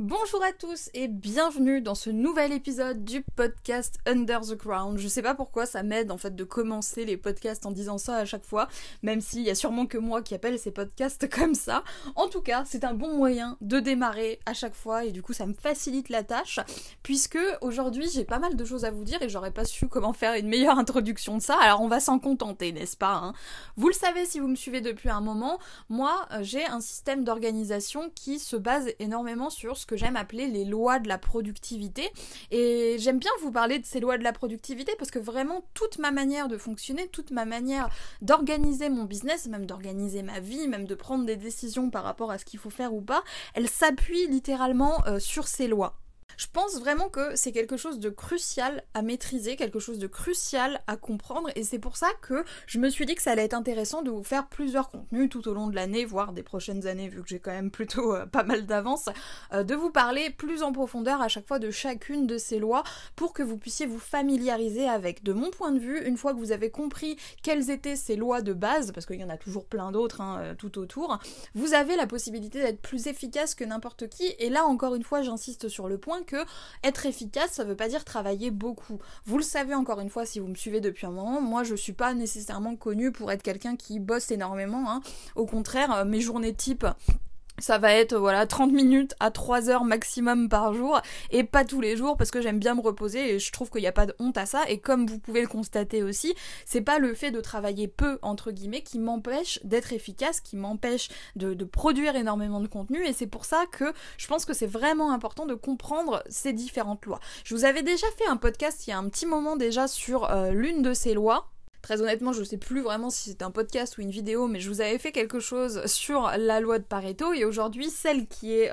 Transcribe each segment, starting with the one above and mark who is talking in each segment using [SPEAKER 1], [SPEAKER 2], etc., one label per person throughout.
[SPEAKER 1] Bonjour à tous et bienvenue dans ce nouvel épisode du podcast Under the Ground. Je sais pas pourquoi ça m'aide en fait de commencer les podcasts en disant ça à chaque fois, même s'il y a sûrement que moi qui appelle ces podcasts comme ça. En tout cas, c'est un bon moyen de démarrer à chaque fois et du coup ça me facilite la tâche puisque aujourd'hui j'ai pas mal de choses à vous dire et j'aurais pas su comment faire une meilleure introduction de ça, alors on va s'en contenter, n'est-ce pas hein. Vous le savez si vous me suivez depuis un moment, moi j'ai un système d'organisation qui se base énormément sur ce que j'aime appeler les lois de la productivité, et j'aime bien vous parler de ces lois de la productivité parce que vraiment toute ma manière de fonctionner, toute ma manière d'organiser mon business, même d'organiser ma vie, même de prendre des décisions par rapport à ce qu'il faut faire ou pas, elle s'appuie littéralement sur ces lois. Je pense vraiment que c'est quelque chose de crucial à maîtriser, quelque chose de crucial à comprendre, et c'est pour ça que je me suis dit que ça allait être intéressant de vous faire plusieurs contenus tout au long de l'année, voire des prochaines années, vu que j'ai quand même plutôt pas mal d'avance, de vous parler plus en profondeur à chaque fois de chacune de ces lois pour que vous puissiez vous familiariser avec. De mon point de vue, une fois que vous avez compris quelles étaient ces lois de base, parce qu'il y en a toujours plein d'autres tout autour, vous avez la possibilité d'être plus efficace que n'importe qui, et là encore une fois j'insiste sur le point que être efficace, ça veut pas dire travailler beaucoup. Vous le savez encore une fois si vous me suivez depuis un moment, moi je suis pas nécessairement connue pour être quelqu'un qui bosse énormément, hein. Au contraire, mes journées type... ça va être 30 minutes à 3 heures maximum par jour, et pas tous les jours parce que j'aime bien me reposer et je trouve qu'il n'y a pas de honte à ça, et comme vous pouvez le constater aussi, c'est pas le fait de travailler peu entre guillemets qui m'empêche d'être efficace, qui m'empêche de produire énormément de contenu, et c'est pour ça que je pense que c'est vraiment important de comprendre ces différentes lois. Je vous avais déjà fait un podcast il y a un petit moment déjà sur l'une de ces lois. Très honnêtement, je sais plus vraiment si c'était un podcast ou une vidéo, mais je vous avais fait quelque chose sur la loi de Pareto, et aujourd'hui, celle qui est,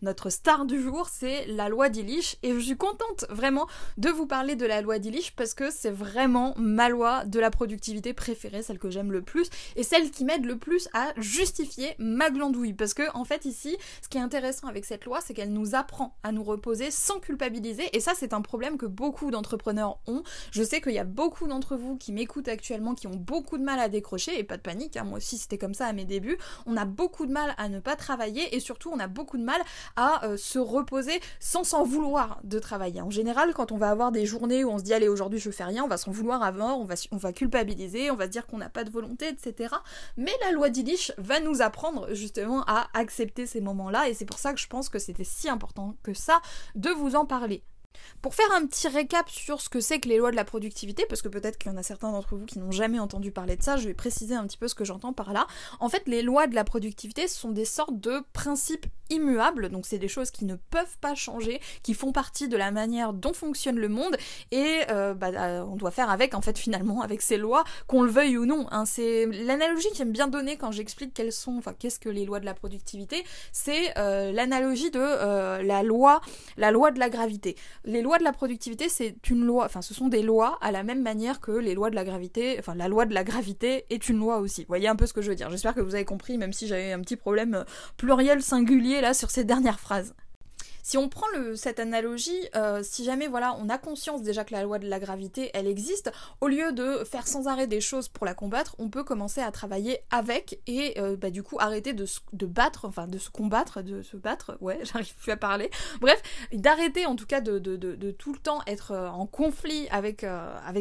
[SPEAKER 1] notre star du jour, c'est la loi d'Illich, et je suis contente vraiment de vous parler de la loi d'Illich parce que c'est vraiment ma loi de la productivité préférée, celle que j'aime le plus, et celle qui m'aide le plus à justifier ma glandouille, parce que, en fait, ici, ce qui est intéressant avec cette loi, c'est qu'elle nous apprend à nous reposer sans culpabiliser, et ça, c'est un problème que beaucoup d'entrepreneurs ont. Je sais qu'il y a beaucoup d'entre vous qui m'écoutent actuellement, qui ont beaucoup de mal à décrocher, et pas de panique, hein, moi aussi c'était comme ça à mes débuts, on a beaucoup de mal à ne pas travailler, et surtout on a beaucoup de mal à se reposer sans s'en vouloir de travailler. En général, quand on va avoir des journées où on se dit allez aujourd'hui je fais rien, on va s'en vouloir avant, on va culpabiliser, on va se dire qu'on n'a pas de volonté, etc. Mais la loi d'Illich va nous apprendre justement à accepter ces moments-là, et c'est pour ça que je pense que c'était si important que ça de vous en parler. Pour faire un petit récap sur ce que c'est que les lois de la productivité, parce que peut-être qu'il y en a certains d'entre vous qui n'ont jamais entendu parler de ça, je vais préciser un petit peu ce que j'entends par là. En fait, les lois de la productivité sont des sortes de principes immuables, donc c'est des choses qui ne peuvent pas changer, qui font partie de la manière dont fonctionne le monde, et on doit faire avec, en fait, finalement, avec ces lois, qu'on le veuille ou non, hein. C'est l'analogie que j'aime bien donner quand j'explique qu'est-ce que les lois de la productivité, c'est l'analogie de la loi de la gravité. Les lois de la productivité, c'est une loi, ce sont des lois à la même manière que les lois de la gravité, la loi de la gravité est une loi aussi. Vous voyez un peu ce que je veux dire. J'espère que vous avez compris, même si j'avais un petit problème pluriel singulier là sur ces dernières phrases. Si on prend cette analogie, si jamais on a conscience déjà que la loi de la gravité elle existe, au lieu de faire sans arrêt des choses pour la combattre, on peut commencer à travailler avec et du coup arrêter de se battre, ouais j'arrive plus à parler, bref, d'arrêter en tout cas de tout le temps être en conflit avec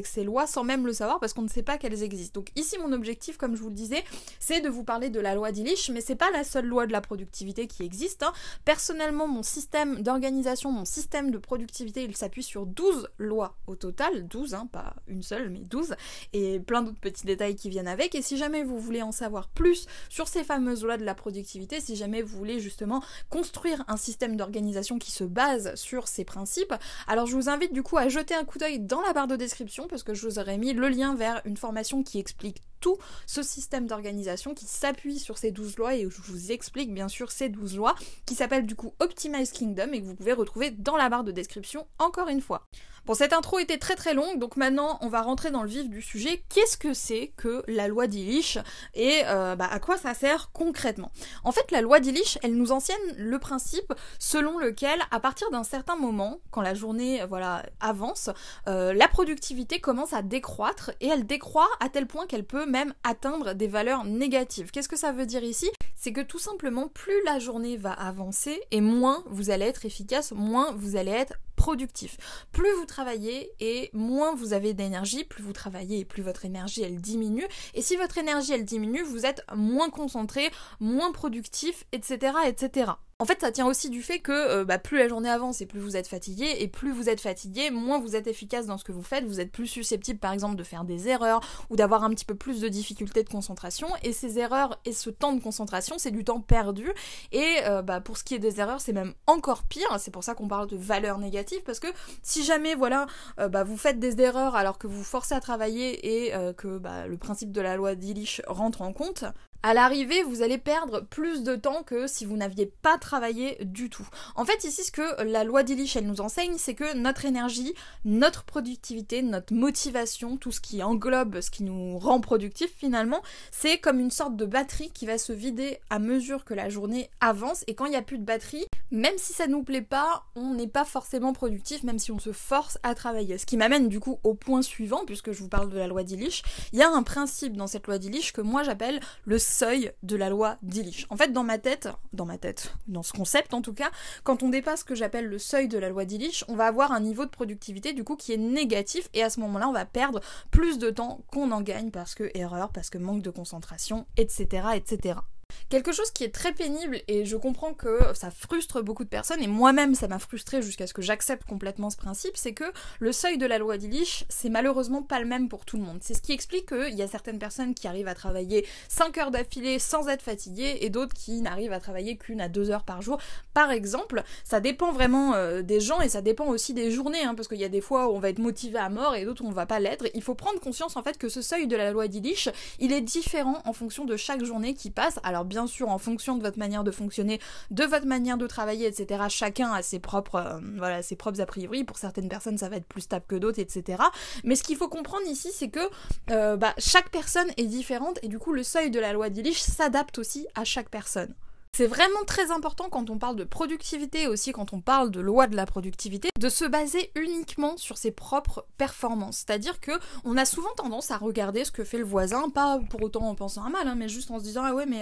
[SPEAKER 1] ces lois sans même le savoir parce qu'on ne sait pas qu'elles existent. Donc ici mon objectif, comme je vous le disais, c'est de vous parler de la loi d'Illich, mais c'est pas la seule loi de la productivité qui existe, hein. Personnellement, mon système d'organisation, mon système de productivité, il s'appuie sur 12 lois au total, 12, hein, pas une seule, mais 12, et plein d'autres petits détails qui viennent avec, et si jamais vous voulez en savoir plus sur ces fameuses lois de la productivité, si jamais vous voulez justement construire un système d'organisation qui se base sur ces principes, alors je vous invite du coup à jeter un coup d'œil dans la barre de description, parce que je vous aurais mis le lien vers une formation qui explique tout ce système d'organisation qui s'appuie sur ces 12 lois, et je vous explique bien sûr ces 12 lois qui s'appellent du coup Optimize Kingdom et que vous pouvez retrouver dans la barre de description encore une fois. Bon, cette intro était très très longue, donc maintenant on va rentrer dans le vif du sujet. Qu'est-ce que c'est que la loi d'Illich et à quoi ça sert concrètement? En fait, la loi d'Illich, elle nous enseigne le principe selon lequel, à partir d'un certain moment, quand la journée avance, la productivité commence à décroître, et elle décroît à tel point qu'elle peut peut même atteindre des valeurs négatives. Qu'est-ce que ça veut dire ici? C'est que tout simplement, plus la journée va avancer et moins vous allez être efficace, moins vous allez être productif. Plus vous travaillez et moins vous avez d'énergie, plus vous travaillez et plus votre énergie elle diminue. Et si votre énergie elle diminue, vous êtes moins concentré, moins productif, etc. etc. En fait, ça tient aussi du fait que plus la journée avance et plus vous êtes fatigué, et plus vous êtes fatigué, moins vous êtes efficace dans ce que vous faites, vous êtes plus susceptible par exemple de faire des erreurs ou d'avoir un petit peu plus de difficultés de concentration, et ces erreurs et ce temps de concentration, c'est du temps perdu, et pour ce qui est des erreurs, c'est même encore pire, c'est pour ça qu'on parle de valeurs négatives, parce que si jamais vous faites des erreurs alors que vous vous forcez à travailler et que le principe de la loi d'Illich rentre en compte, à l'arrivée, vous allez perdre plus de temps que si vous n'aviez pas travaillé du tout. En fait, ici, ce que la loi d'Illich, elle nous enseigne, c'est que notre énergie, notre productivité, notre motivation, tout ce qui englobe, ce qui nous rend productif finalement, c'est comme une sorte de batterie qui va se vider à mesure que la journée avance. Et quand il n'y a plus de batterie, même si ça nous plaît pas, on n'est pas forcément productif, même si on se force à travailler. Ce qui m'amène du coup au point suivant, puisque je vous parle de la loi d'Illich. Il y a un principe dans cette loi d'Illich que moi j'appelle le seuil de la loi d'Illich. En fait, dans ma tête, dans ce concept en tout cas, quand on dépasse ce que j'appelle le seuil de la loi d'Illich, on va avoir un niveau de productivité du coup qui est négatif, et à ce moment-là, on va perdre plus de temps qu'on en gagne parce que erreur, parce que manque de concentration, etc., etc. Quelque chose qui est très pénible, et je comprends que ça frustre beaucoup de personnes, et moi-même ça m'a frustrée jusqu'à ce que j'accepte complètement ce principe, c'est que le seuil de la loi d'Illich, c'est malheureusement pas le même pour tout le monde. C'est ce qui explique qu'il y a certaines personnes qui arrivent à travailler 5 heures d'affilée sans être fatiguées, et d'autres qui n'arrivent à travailler qu'1 à 2 heures par jour. Par exemple, ça dépend vraiment des gens, et ça dépend aussi des journées, parce qu'il y a des fois où on va être motivé à mort, et d'autres où on va pas l'être. Il faut prendre conscience en fait que ce seuil de la loi d'Illich, il est différent en fonction de chaque journée qui passe. Alors bien sûr, en fonction de votre manière de fonctionner, de votre manière de travailler, etc. Chacun a ses propres a priori. Pour certaines personnes, ça va être plus stable que d'autres, etc. Mais ce qu'il faut comprendre ici, c'est que chaque personne est différente, et du coup, le seuil de la loi d'Illich s'adapte aussi à chaque personne. C'est vraiment très important quand on parle de productivité, et aussi quand on parle de loi de la productivité, de se baser uniquement sur ses propres performances. C'est-à-dire que on a souvent tendance à regarder ce que fait le voisin, pas pour autant en pensant à mal, mais juste en se disant « Ah ouais, mais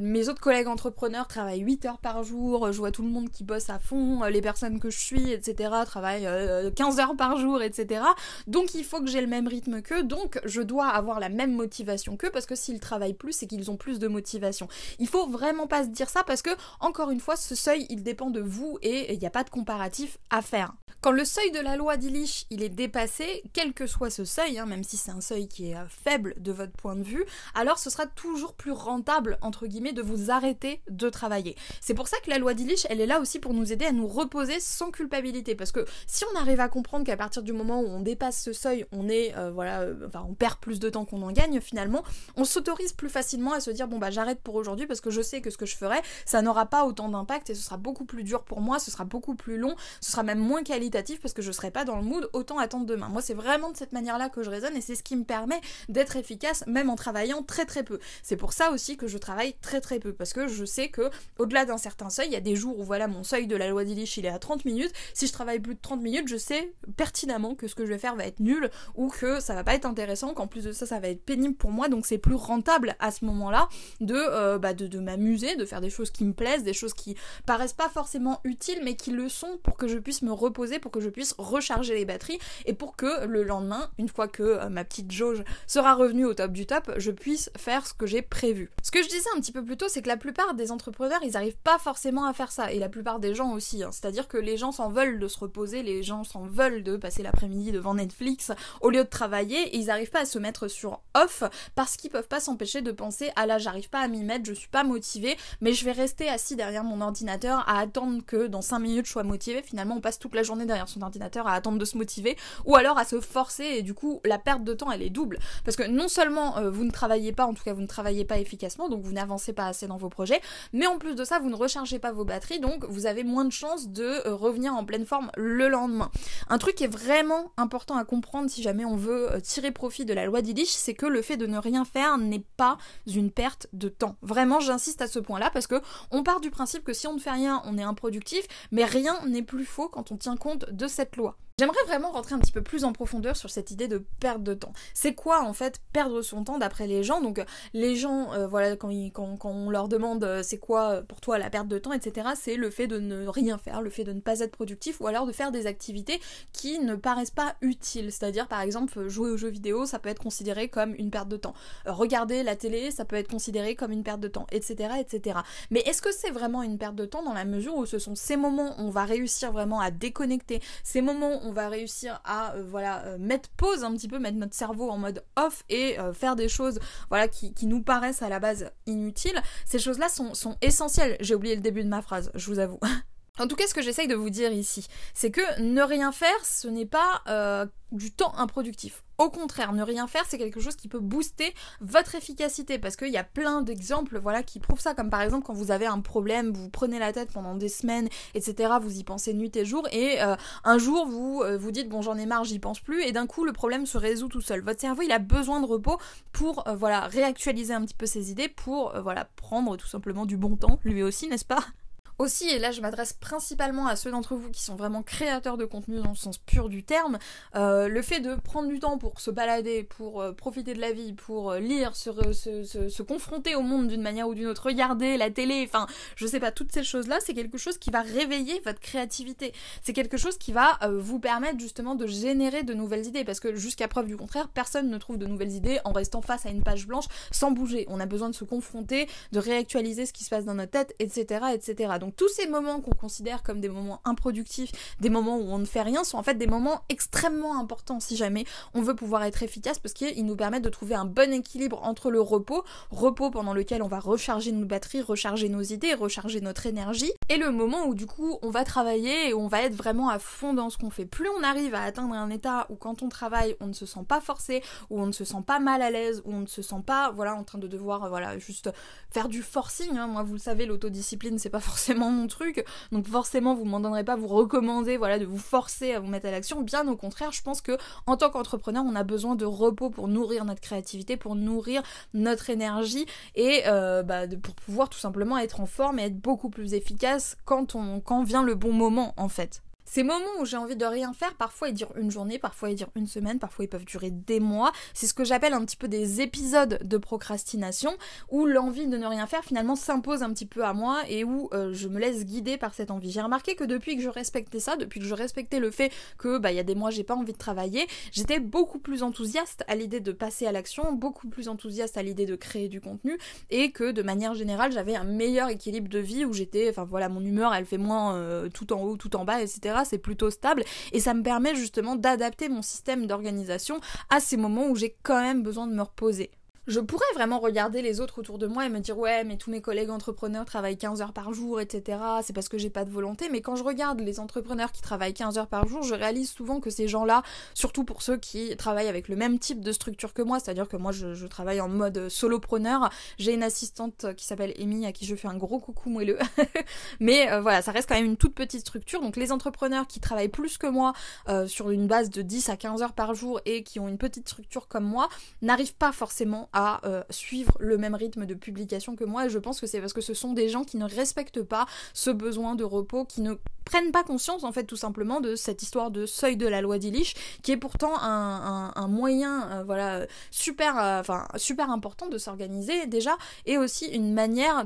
[SPEAKER 1] mes autres collègues entrepreneurs travaillent 8 heures par jour, je vois tout le monde qui bosse à fond, les personnes que je suis, etc. travaillent 15 heures par jour, etc. Donc il faut que j'ai le même rythme qu'eux, donc je dois avoir la même motivation qu'eux, parce que s'ils travaillent plus, c'est qu'ils ont plus de motivation. » Il faut vraiment pas se dire ça, parce que, encore une fois, ce seuil, il dépend de vous, et il n'y a pas de comparatif à faire. Quand le seuil de la loi d'Illich, il est dépassé, quel que soit ce seuil, même si c'est un seuil qui est faible de votre point de vue, alors ce sera toujours plus rentable, entre guillemets, de vous arrêter de travailler. C'est pour ça que la loi d'Illich, elle est là aussi pour nous aider à nous reposer sans culpabilité, parce que si on arrive à comprendre qu'à partir du moment où on dépasse ce seuil, on perd plus de temps qu'on en gagne, finalement, on s'autorise plus facilement à se dire bon j'arrête pour aujourd'hui, parce que je sais que ce que je ferai, ça n'aura pas autant d'impact, et ce sera beaucoup plus dur pour moi, ce sera beaucoup plus long, ce sera même moins qualitatif, parce que je serai pas dans le mood, autant attendre demain. Moi, c'est vraiment de cette manière-là que je raisonne, et c'est ce qui me permet d'être efficace, même en travaillant très très peu. C'est pour ça aussi que je travaille très très peu, parce que je sais que, au-delà d'un certain seuil, il y a des jours où mon seuil de la loi d'Illich, il est à 30 minutes, si je travaille plus de 30 minutes, je sais pertinemment que ce que je vais faire va être nul, ou que ça va pas être intéressant, qu'en plus de ça, ça va être pénible pour moi, donc c'est plus rentable à ce moment-là de m'amuser, de faire des choses qui me plaisent, des choses qui paraissent pas forcément utiles, mais qui le sont, pour que je puisse me reposer, pour que je puisse recharger les batteries, et pour que le lendemain, une fois que ma petite jauge sera revenue au top du top, je puisse faire ce que j'ai prévu. Ce que je disais un petit peu plus tôt, c'est que la plupart des entrepreneurs, ils arrivent pas forcément à faire ça, et la plupart des gens aussi, c'est-à-dire que les gens s'en veulent de se reposer, les gens s'en veulent de passer l'après-midi devant Netflix au lieu de travailler, et ils arrivent pas à se mettre sur off, parce qu'ils peuvent pas s'empêcher de penser ah là j'arrive pas à m'y mettre, je suis pas motivée, mais je vais rester assis derrière mon ordinateur à attendre que dans 5 minutes je sois motivée. Finalement on passe toute la journée derrière son ordinateur à attendre de se motiver, ou alors à se forcer, et du coup la perte de temps elle est double, parce que non seulement vous ne travaillez pas, en tout cas vous ne travaillez pas efficacement, donc vous n'avancez pas assez dans vos projets, mais en plus de ça vous ne rechargez pas vos batteries, donc vous avez moins de chances de revenir en pleine forme le lendemain. Un truc qui est vraiment important à comprendre si jamais on veut tirer profit de la loi d'Illich, c'est que le fait de ne rien faire n'est pas une perte de temps. Vraiment, j'insiste à ce point-là, parce que on part du principe que si on ne fait rien, on est improductif, mais rien n'est plus faux quand on tient compte de cette loi. J'aimerais vraiment rentrer un petit peu plus en profondeur sur cette idée de perte de temps. C'est quoi en fait perdre son temps d'après les gens? Donc les gens, voilà, quand on leur demande c'est quoi pour toi la perte de temps, etc., c'est le fait de ne rien faire, le fait de ne pas être productif, ou alors de faire des activités qui ne paraissent pas utiles. C'est-à-dire par exemple jouer aux jeux vidéo, ça peut être considéré comme une perte de temps. Regarder la télé, ça peut être considéré comme une perte de temps, etc., etc. Mais est-ce que c'est vraiment une perte de temps dans la mesure où ce sont ces moments où on va réussir vraiment à déconnecter, ces moments où on va réussir à mettre pause un petit peu, mettre notre cerveau en mode off et faire des choses voilà, qui nous paraissent à la base inutiles? Ces choses-là sont essentielles. J'ai oublié le début de ma phrase, je vous avoue. En tout cas, ce que j'essaye de vous dire ici, c'est que ne rien faire, ce n'est pas du temps improductif. Au contraire, ne rien faire, c'est quelque chose qui peut booster votre efficacité, parce qu'il y a plein d'exemples voilà, qui prouvent ça, comme par exemple quand vous avez un problème, vous prenez la tête pendant des semaines, etc., vous y pensez nuit et jour, et un jour vous vous dites bon j'en ai marre, j'y pense plus, et d'un coup le problème se résout tout seul. Votre cerveau il a besoin de repos pour voilà, réactualiser un petit peu ses idées, pour voilà, prendre tout simplement du bon temps, lui aussi, n'est-ce pas ? Aussi, et là je m'adresse principalement à ceux d'entre vous qui sont vraiment créateurs de contenu dans le sens pur du terme, le fait de prendre du temps pour se balader, pour profiter de la vie, pour lire, se confronter au monde d'une manière ou d'une autre, regarder la télé, enfin je sais pas, toutes ces choses-là, c'est quelque chose qui va réveiller votre créativité. C'est quelque chose qui va vous permettre justement de générer de nouvelles idées, parce que jusqu'à preuve du contraire, personne ne trouve de nouvelles idées en restant face à une page blanche sans bouger. On a besoin de se confronter, de réactualiser ce qui se passe dans notre tête, etc., etc. Donc tous ces moments qu'on considère comme des moments improductifs, des moments où on ne fait rien, sont en fait des moments extrêmement importants si jamais on veut pouvoir être efficace, parce qu'ils nous permettent de trouver un bon équilibre entre le repos pendant lequel on va recharger nos batteries, recharger nos idées, recharger notre énergie, et le moment où du coup on va travailler et on va être vraiment à fond dans ce qu'on fait. Plus on arrive à atteindre un état où quand on travaille on ne se sent pas forcé, où on ne se sent pas mal à l'aise, où on ne se sent pas voilà, en train de devoir voilà, juste faire du forcing, hein. Moi vous le savez, l'autodiscipline c'est pas forcément mon truc, donc forcément vous m'entendrez pas vous recommander voilà, de vous forcer à vous mettre à l'action, bien au contraire. Je pense que en tant qu'entrepreneur on a besoin de repos pour nourrir notre créativité, pour nourrir notre énergie, et pour pouvoir tout simplement être en forme et être beaucoup plus efficace quand vient le bon moment en fait. Ces moments où j'ai envie de rien faire, parfois ils durent une journée, parfois ils durent une semaine, parfois ils peuvent durer des mois. C'est ce que j'appelle un petit peu des épisodes de procrastination, où l'envie de ne rien faire finalement s'impose un petit peu à moi, et où je me laisse guider par cette envie. J'ai remarqué que depuis que je respectais ça, depuis que je respectais le fait que y a des mois j'ai pas envie de travailler, j'étais beaucoup plus enthousiaste à l'idée de passer à l'action, beaucoup plus enthousiaste à l'idée de créer du contenu, et que de manière générale j'avais un meilleur équilibre de vie, où j'étais, enfin voilà, mon humeur elle fait moins tout en haut, tout en bas, etc. C'est plutôt stable, et ça me permet justement d'adapter mon système d'organisation à ces moments où j'ai quand même besoin de me reposer. Je pourrais vraiment regarder les autres autour de moi et me dire ouais mais tous mes collègues entrepreneurs travaillent 15 heures par jour, etc. C'est parce que j'ai pas de volonté. Mais quand je regarde les entrepreneurs qui travaillent 15 heures par jour, je réalise souvent que ces gens-là, surtout pour ceux qui travaillent avec le même type de structure que moi, c'est-à-dire que moi je travaille en mode solopreneur, j'ai une assistante qui s'appelle Amy à qui je fais un gros coucou moelleux, mais voilà, ça reste quand même une toute petite structure. Donc les entrepreneurs qui travaillent plus que moi sur une base de 10 à 15 heures par jour et qui ont une petite structure comme moi, n'arrivent pas forcément à suivre le même rythme de publication que moi, et je pense que c'est parce que ce sont des gens qui ne respectent pas ce besoin de repos, qui ne prennent pas conscience en fait tout simplement de cette histoire de seuil de la loi d'Illich, qui est pourtant un moyen super important de s'organiser déjà, et aussi une manière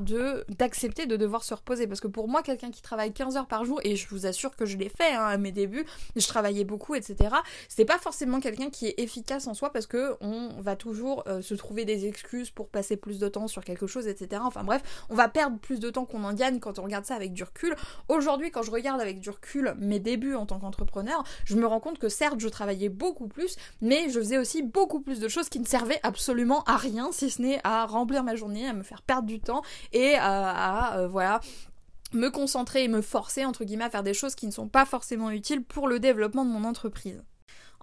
[SPEAKER 1] d'accepter de devoir se reposer, parce que pour moi quelqu'un qui travaille 15 heures par jour, et je vous assure que je l'ai fait à mes débuts, je travaillais beaucoup, etc., c'est pas forcément quelqu'un qui est efficace en soi, parce que on va toujours se trouver des excuses pour passer plus de temps sur quelque chose, etc. Enfin bref, on va perdre plus de temps qu'on en gagne quand on regarde ça avec du recul. Aujourd'hui, quand je regarde avec du recul mes débuts en tant qu'entrepreneur, je me rends compte que certes je travaillais beaucoup plus, mais je faisais aussi beaucoup plus de choses qui ne servaient absolument à rien, si ce n'est à remplir ma journée, à me faire perdre du temps, et me concentrer et me forcer entre guillemets à faire des choses qui ne sont pas forcément utiles pour le développement de mon entreprise.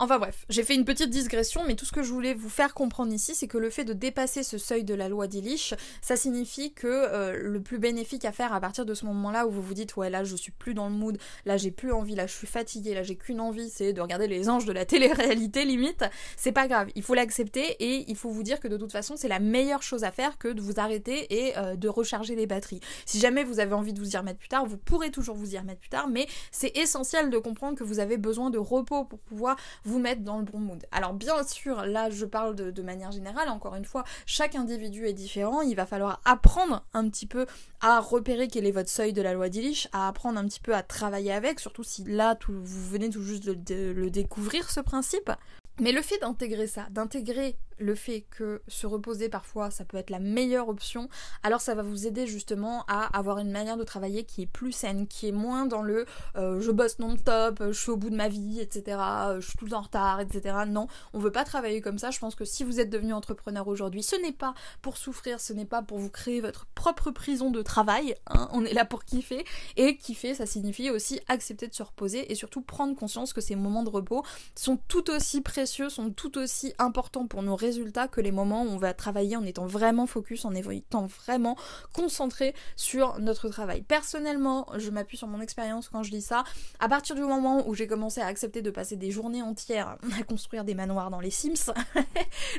[SPEAKER 1] Enfin bref, j'ai fait une petite digression, mais tout ce que je voulais vous faire comprendre ici, c'est que le fait de dépasser ce seuil de la loi d'Illich, ça signifie que le plus bénéfique à faire à partir de ce moment-là où vous vous dites ouais là je suis plus dans le mood, là j'ai plus envie, là je suis fatiguée, là j'ai qu'une envie, c'est de regarder les anges de la télé-réalité limite, c'est pas grave, il faut l'accepter et il faut vous dire que de toute façon c'est la meilleure chose à faire que de vous arrêter et de recharger les batteries. Si jamais vous avez envie de vous y remettre plus tard, vous pourrez toujours vous y remettre plus tard, mais c'est essentiel de comprendre que vous avez besoin de repos pour pouvoir vous mettre dans le bon mood. Alors bien sûr, là je parle de manière générale, encore une fois, chaque individu est différent, il va falloir apprendre un petit peu à repérer quel est votre seuil de la loi d'Illich, à apprendre un petit peu à travailler avec, surtout si là vous venez tout juste de le découvrir ce principe. Mais le fait d'intégrer ça, d'intégrer le fait que se reposer parfois ça peut être la meilleure option, alors ça va vous aider justement à avoir une manière de travailler qui est plus saine, qui est moins dans le je bosse non-stop, je suis au bout de ma vie, etc., je suis tout le temps en retard, etc. Non, on veut pas travailler comme ça. Je pense que si vous êtes devenu entrepreneur aujourd'hui, ce n'est pas pour souffrir, ce n'est pas pour vous créer votre propre prison de travail, hein, on est là pour kiffer, et kiffer ça signifie aussi accepter de se reposer et surtout prendre conscience que ces moments de repos sont tout aussi précieux, sont tout aussi importants pour nos résultats que les moments où on va travailler en étant vraiment focus, en étant vraiment concentré sur notre travail. Personnellement, je m'appuie sur mon expérience quand je dis ça, à partir du moment où j'ai commencé à accepter de passer des journées entières à construire des manoirs dans les Sims,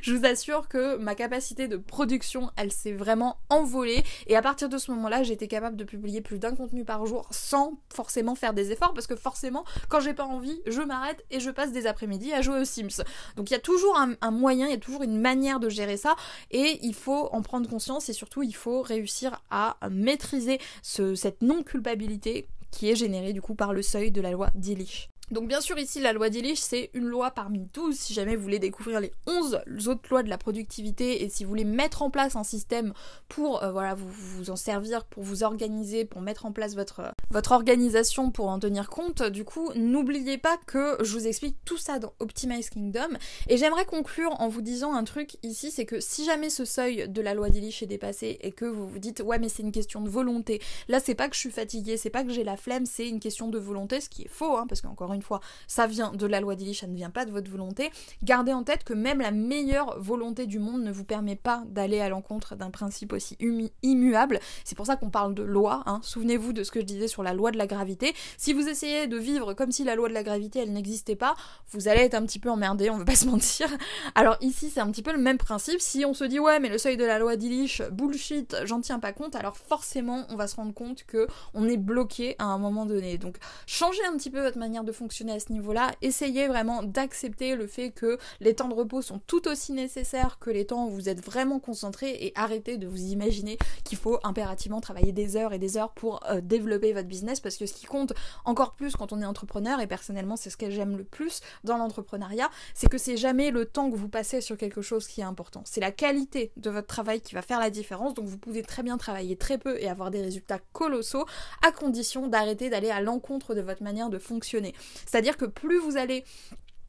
[SPEAKER 1] je vous assure que ma capacité de production, elle s'est vraiment envolée, et à partir de ce moment-là, j'ai été capable de publier plus d'un contenu par jour sans forcément faire des efforts, parce que forcément, quand j'ai pas envie, je m'arrête et je passe des après-midi à jouer aux Sims. Donc il y a toujours un moyen, il y a toujours une manière de gérer ça, et il faut en prendre conscience, et surtout il faut réussir à maîtriser cette non-culpabilité qui est générée du coup par le seuil de la loi d'Illich. Donc bien sûr ici la loi d'Illich c'est une loi parmi 12, si jamais vous voulez découvrir les 11 autres lois de la productivité et si vous voulez mettre en place un système pour vous en servir, pour vous organiser, pour mettre en place votre organisation pour en tenir compte, du coup n'oubliez pas que je vous explique tout ça dans Optimize Kingdom. Et j'aimerais conclure en vous disant un truc ici, c'est que si jamais ce seuil de la loi d'Illich est dépassé et que vous vous dites ouais mais c'est une question de volonté, là c'est pas que je suis fatiguée, c'est pas que j'ai la flemme, c'est une question de volonté, ce qui est faux hein, parce qu'encore une fois, ça vient de la loi d'Illich, ça ne vient pas de votre volonté. Gardez en tête que même la meilleure volonté du monde ne vous permet pas d'aller à l'encontre d'un principe aussi immuable. C'est pour ça qu'on parle de loi, hein. Souvenez-vous de ce que je disais sur la loi de la gravité. Si vous essayez de vivre comme si la loi de la gravité, elle n'existait pas, vous allez être un petit peu emmerdé, on va pas se mentir. Alors ici, c'est un petit peu le même principe. Si on se dit, ouais, mais le seuil de la loi d'Illich, bullshit, j'en tiens pas compte, alors forcément, on va se rendre compte que on est bloqué à un moment donné. Donc, changez un petit peu votre manière de fonctionner à ce niveau-là, essayez vraiment d'accepter le fait que les temps de repos sont tout aussi nécessaires que les temps où vous êtes vraiment concentré, et arrêtez de vous imaginer qu'il faut impérativement travailler des heures et des heures pour développer votre business, parce que ce qui compte encore plus quand on est entrepreneur, et personnellement c'est ce que j'aime le plus dans l'entrepreneuriat, c'est que c'est jamais le temps que vous passez sur quelque chose qui est important, c'est la qualité de votre travail qui va faire la différence. Donc vous pouvez très bien travailler très peu et avoir des résultats colossaux à condition d'arrêter d'aller à l'encontre de votre manière de fonctionner. C'est-à-dire que plus vous allez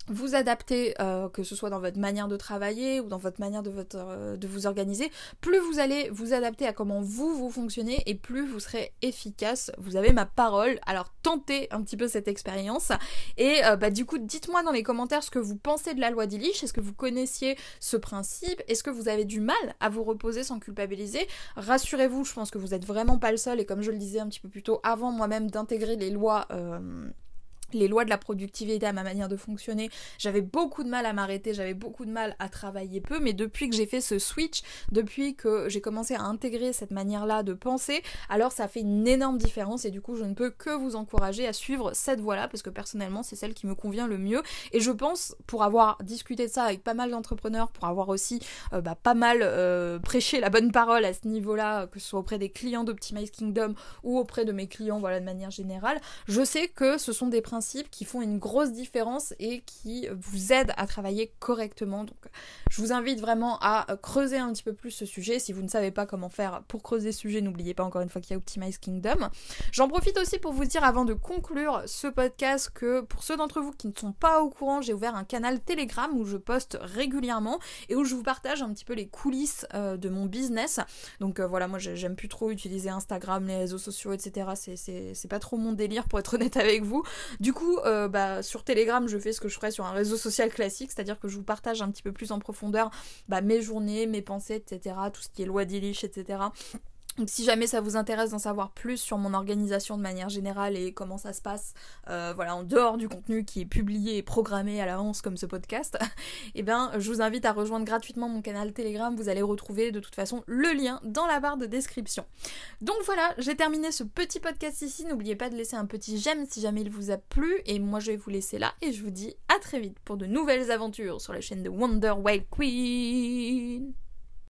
[SPEAKER 1] vous adapter, que ce soit dans votre manière de travailler ou dans votre manière de vous organiser, plus vous allez vous adapter à comment vous fonctionnez et plus vous serez efficace. Vous avez ma parole, alors tentez un petit peu cette expérience et du coup dites-moi dans les commentaires ce que vous pensez de la loi d'Illich. Est-ce que vous connaissiez ce principe? Est-ce que vous avez du mal à vous reposer sans culpabiliser? Rassurez-vous, je pense que vous n'êtes vraiment pas le seul, et comme je le disais un petit peu plus tôt, avant moi-même d'intégrer les lois de la productivité à ma manière de fonctionner, j'avais beaucoup de mal à m'arrêter, j'avais beaucoup de mal à travailler peu, mais depuis que j'ai fait ce switch, depuis que j'ai commencé à intégrer cette manière-là de penser, alors ça fait une énorme différence, et du coup je ne peux que vous encourager à suivre cette voie-là, parce que personnellement c'est celle qui me convient le mieux, et je pense, pour avoir discuté de ça avec pas mal d'entrepreneurs, pour avoir aussi pas mal prêché la bonne parole à ce niveau-là, que ce soit auprès des clients d'Optimize Kingdom ou auprès de mes clients, voilà, de manière générale, je sais que ce sont des principes qui font une grosse différence et qui vous aident à travailler correctement. Donc je vous invite vraiment à creuser un petit peu plus ce sujet. Si vous ne savez pas comment faire pour creuser ce sujet, n'oubliez pas encore une fois qu'il y a Optimize Kingdom. J'en profite aussi pour vous dire, avant de conclure ce podcast, que pour ceux d'entre vous qui ne sont pas au courant, j'ai ouvert un canal Telegram où je poste régulièrement et où je vous partage un petit peu les coulisses de mon business. Donc voilà, moi j'aime plus trop utiliser Instagram, les réseaux sociaux, etc. C'est pas trop mon délire, pour être honnête avec vous. Du Du coup, sur Telegram, je fais ce que je ferais sur un réseau social classique, c'est-à-dire que je vous partage un petit peu plus en profondeur mes journées, mes pensées, etc., tout ce qui est loi d'Illich, etc. Donc si jamais ça vous intéresse d'en savoir plus sur mon organisation de manière générale et comment ça se passe, en dehors du contenu qui est publié et programmé à l'avance comme ce podcast, je vous invite à rejoindre gratuitement mon canal Telegram, vous allez retrouver de toute façon le lien dans la barre de description. Donc voilà, j'ai terminé ce petit podcast ici, n'oubliez pas de laisser un petit j'aime si jamais il vous a plu, et moi je vais vous laisser là, et je vous dis à très vite pour de nouvelles aventures sur la chaîne de Wonder Wild Queen.